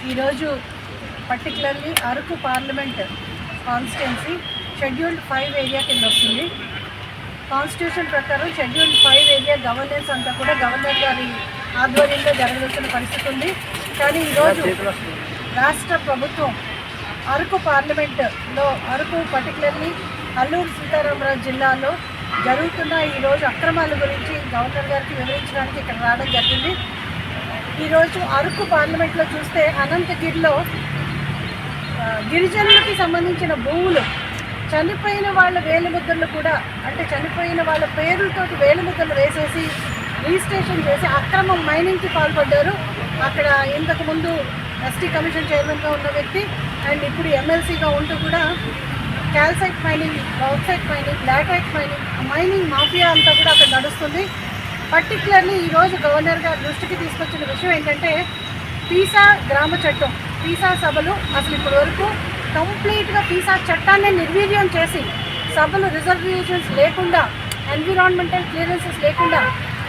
ఈరోజు particularly Araku parliament constituency scheduled 5 area కింద వస్తుంది. కాన్స్టిట్యూషన్ ప్రకారం షెడ్యూల్డ్ 5 ఏరియా గవర్నెన్స్ అంతా కూడా గవర్నర్ గారి ఆధ్వర్యంలో జరగాల్సిన పరిస్థితి ఉంది. కానీ ఈరోజు రాష్ట్ర ప్రభుత్వం అరకు పార్లమెంట్లో అరకు పర్టికులర్లీ అల్లూరు సీతారామరాజు జిల్లాలో జరుగుతున్న ఈరోజు అక్రమాల గురించి గవర్నర్ గారికి వివరించడానికి ఇక్కడ రావడం జరిగింది. ఈరోజు అరకు పార్లమెంట్లో చూస్తే అనంతగిరిలో గిరిజనులకి సంబంధించిన భూములు చనిపోయిన వాళ్ళ వేలిముద్రలు కూడా అంటే చనిపోయిన వాళ్ళ పేర్లతోటి వేలిముద్రలు వేసేసి రిజిస్ట్రేషన్ చేసి అక్రమ మైనింగ్కి పాల్పడ్డారు. అక్కడ ఇంతకుముందు ఎస్టీ కమిషన్ చైర్మన్గా ఉన్న వ్యక్తి అండ్ ఇప్పుడు ఎమ్మెల్సీగా ఉంటూ కూడా calcite mining, bauxite mining, laterite mining mafia అంతా కూడా అక్కడ నడుస్తుంది. పర్టికులర్లీ ఈరోజు గవర్నర్ గారి దృష్టికి తీసుకొచ్చిన విషయం ఏంటంటే పీసా గ్రామ చట్టం, పీసా సభలు అసలు ఇప్పటి వరకు కంప్లీట్గా పీసా చట్టాన్ని నిర్వీర్యం చేసి సభలు రిజర్వేషన్స్ లేకుండా, ఎన్విరాన్మెంటల్ క్లియరెన్సెస్ లేకుండా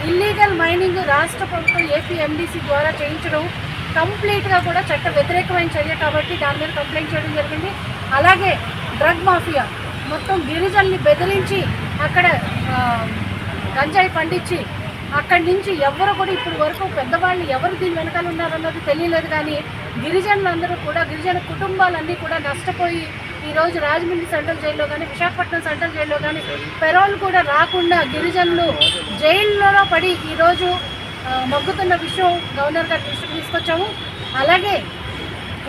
ఇల్లీగల్ మైనింగ్ రాష్ట్ర ప్రభుత్వం ఏపీఎండిసి ద్వారా చేయించడం కంప్లీట్గా కూడా చట్ట వ్యతిరేకమైన చర్య కాబట్టి దాని మీద కంప్లైంట్ చేయడం జరిగింది. అలాగే డ్రగ్ మాఫియా మొత్తం గిరిజనుల్ని బెదిరించి అక్కడ గంజాయి పండించి అక్కడి నుంచి ఎవరు కూడా ఇప్పుడు వరకు పెద్దవాళ్ళు ఎవరు దీని వెనకాల ఉన్నారన్నది తెలియలేదు. కానీ గిరిజనులందరూ కూడా గిరిజన కుటుంబాలన్నీ కూడా నష్టపోయి ఈరోజు రాజమండ్రి సెంట్రల్ జైల్లో కానీ విశాఖపట్నం సెంట్రల్ జైల్లో కానీ పెరోల్ కూడా రాకుండా గిరిజనులు జైల్లో పడి ఈరోజు మగ్గుతున్న విషయం గవర్నర్ గారి దృష్టికి తీసుకొచ్చాము. అలాగే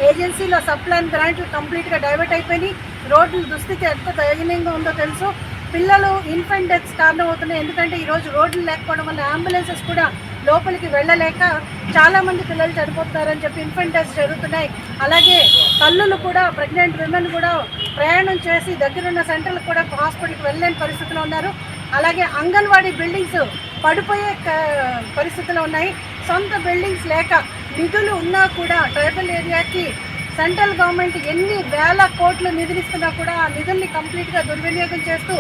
ఏజెన్సీలో సప్లైన్ గ్రాంట్లు కంప్లీట్గా డైవర్ట్ అయిపోయి రోడ్ల దుస్థితి ఎంత దయనీయంగా ఉందో తెలుసు. పిల్లలు ఇన్ఫెంట్ డెత్స్ కారణం అవుతున్నాయి. ఎందుకంటే ఈరోజు రోడ్లు లేకపోవడం వల్ల అంబులెన్సెస్ కూడా లోపలికి వెళ్ళలేక చాలామంది పిల్లలు చనిపోతున్నారని చెప్పి ఇన్ఫెంట్ డెత్స్ జరుగుతున్నాయి. అలాగే తల్లులు కూడా ప్రెగ్నెంట్ విమెన్ కూడా ప్రయాణం చేసి దగ్గరున్న సెంటర్లకు కూడా హాస్పిటల్కి వెళ్ళలేని పరిస్థితిలో ఉన్నారు. అలాగే అంగన్వాడీ బిల్డింగ్స్ పడిపోయే పరిస్థితిలో ఉన్నాయి. సొంత బిల్డింగ్స్ లేక నిధులు ఉన్నా కూడా ట్రైబల్ ఏరియాకి సెంట్రల్ గవర్నమెంట్ ఎన్ని వేల కోట్లు నిధులిస్తున్నా కూడా ఆ నిధుల్ని కంప్లీట్గా దుర్వినియోగం చేస్తూ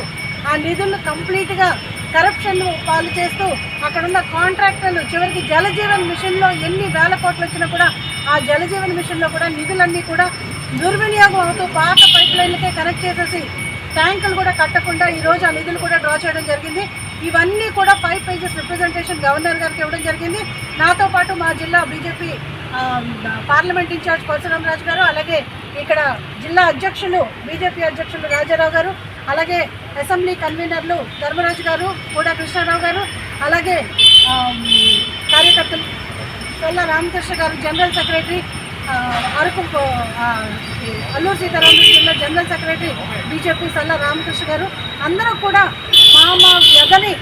ఆ నిధులను కంప్లీట్గా కరప్షన్ పాలు చేస్తూ అక్కడ ఉన్న కాంట్రాక్టర్లు చివరికి జలజీవన్ మిషన్లో ఎన్ని వేల కోట్లు వచ్చినా కూడా ఆ జలజీవన్ మిషన్లో కూడా నిధులన్నీ కూడా దుర్వినియోగం అవుతూ పాత పైప్ లైన్లకే కనెక్ట్ చేసేసి ట్యాంకులు కూడా కట్టకుండా ఈరోజు ఆ నిధులు కూడా డ్రా చేయడం జరిగింది. ఇవన్నీ కూడా 5 పేజెస్ రిప్రజెంటేషన్ గవర్నర్ గారికి ఇవ్వడం జరిగింది. నాతో పాటు మా జిల్లా బీజేపీ పార్లమెంట్ ఇన్ఛార్జ్ పరశురామరాజు గారు, అలాగే ఇక్కడ జిల్లా అధ్యక్షులు బీజేపీ అధ్యక్షులు రాజారావు గారు, అలాగే అసెంబ్లీ కన్వీనర్లు ధర్మరాజు గారు, కూడా కృష్ణారావు గారు, అలాగే కార్యకర్తలు కొల్ల రామకృష్ణ గారు, జనరల్ సెక్రటరీ అరకు అల్లూరు సీతారామరాజు జిల్లా జనరల్ సెక్రటరీ బీజేపీ సల్ల రామకృష్ణ గారు అందరూ కూడా మా వ్యధని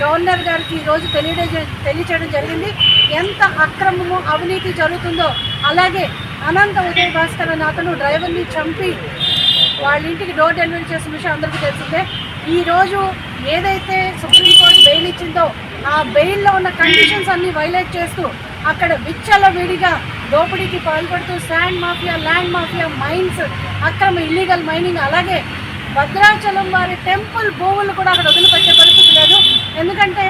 గవర్నర్ గారికి ఈరోజు తెలియచేయడం జరిగింది. ఎంత అక్రమమో అవినీతి జరుగుతుందో, అలాగే అనంత ఉదయ భాస్కర్ అనే అతను డ్రైవర్ని చంపి వాళ్ళ ఇంటికి డోర్ డెలివరీ చేసిన విషయం అందరికీ తెలిసిందే. ఈరోజు ఏదైతే సుప్రీంకోర్టు బెయిల్ ఇచ్చిందో ఆ బెయిల్లో ఉన్న కండిషన్స్ అన్నీ వైలేట్ చేస్తూ అక్కడ విచ్చలవిడిగా దోపిడీకి పాల్పడుతూ sand mafia, land mafia, mines, అక్రమ ఇల్లీగల్ మైనింగ్, అలాగే భద్రాచలం వారి టెంపుల్ భూములు కూడా అక్కడ వదిలిపెట్టే పరిస్థితి లేదు. ఎందుకంటే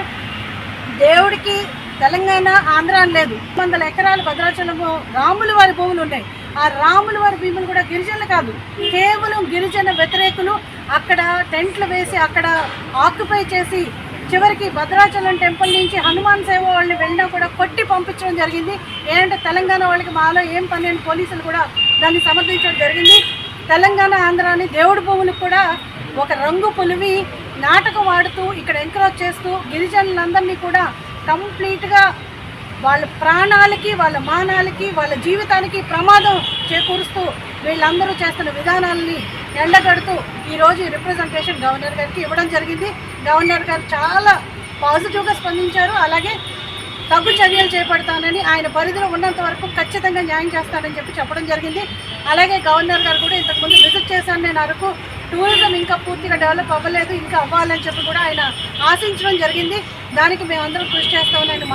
దేవుడికి తెలంగాణ ఆంధ్ర అని లేదు. 100 ఎకరాలు భద్రాచలము రాముల వారి భూములు ఉన్నాయి. ఆ రాముల వారి భూములు కూడా గిరిజనులు కాదు, కేవలం గిరిజన వ్యతిరేకులు అక్కడ టెంట్లు వేసి అక్కడ ఆక్యుపై చేసి చివరికి భద్రాచలం టెంపుల్ నుంచి హనుమాన్ సేవ వాళ్ళని వెళ్ళినా కూడా కొట్టి పంపించడం జరిగింది. ఏంటంటే తెలంగాణ వాళ్ళకి మాలో ఏం పని అని పోలీసులు కూడా దాన్ని సమర్థించడం జరిగింది. తెలంగాణ ఆంధ్రాని దేవుడి భూములకు కూడా ఒక రంగు పులివి నాటకం ఆడుతూ ఇక్కడ ఎంకరేజ్ చేస్తూ గిరిజనులందరినీ కూడా కంప్లీట్గా వాళ్ళ ప్రాణాలకి, వాళ్ళ మానాలకి, వాళ్ళ జీవితానికి ప్రమాదం చేకూరుస్తూ వీళ్ళందరూ చేస్తున్న విధానాలని ఎండగడుతూ ఈరోజు రిప్రజెంటేషన్ గవర్నర్ గారికి ఇవ్వడం జరిగింది. గవర్నర్ గారు చాలా పాజిటివ్గా స్పందించారు. అలాగే తగు చర్యలు చేపడతానని, ఆయన పరిధిలో ఉన్నంత వరకు ఖచ్చితంగా న్యాయం చేస్తానని చెప్పడం జరిగింది. అలాగే గవర్నర్ గారు కూడా ఇంతకుముందు విజిట్ చేశాను నేను అరకు, టూరిజం ఇంకా పూర్తిగా డెవలప్ అవ్వలేదు, ఇంకా అవ్వాలని చెప్పి కూడా ఆయన ఆశించడం జరిగింది. దానికి మేమందరం కృషి చేస్తామని ఆయన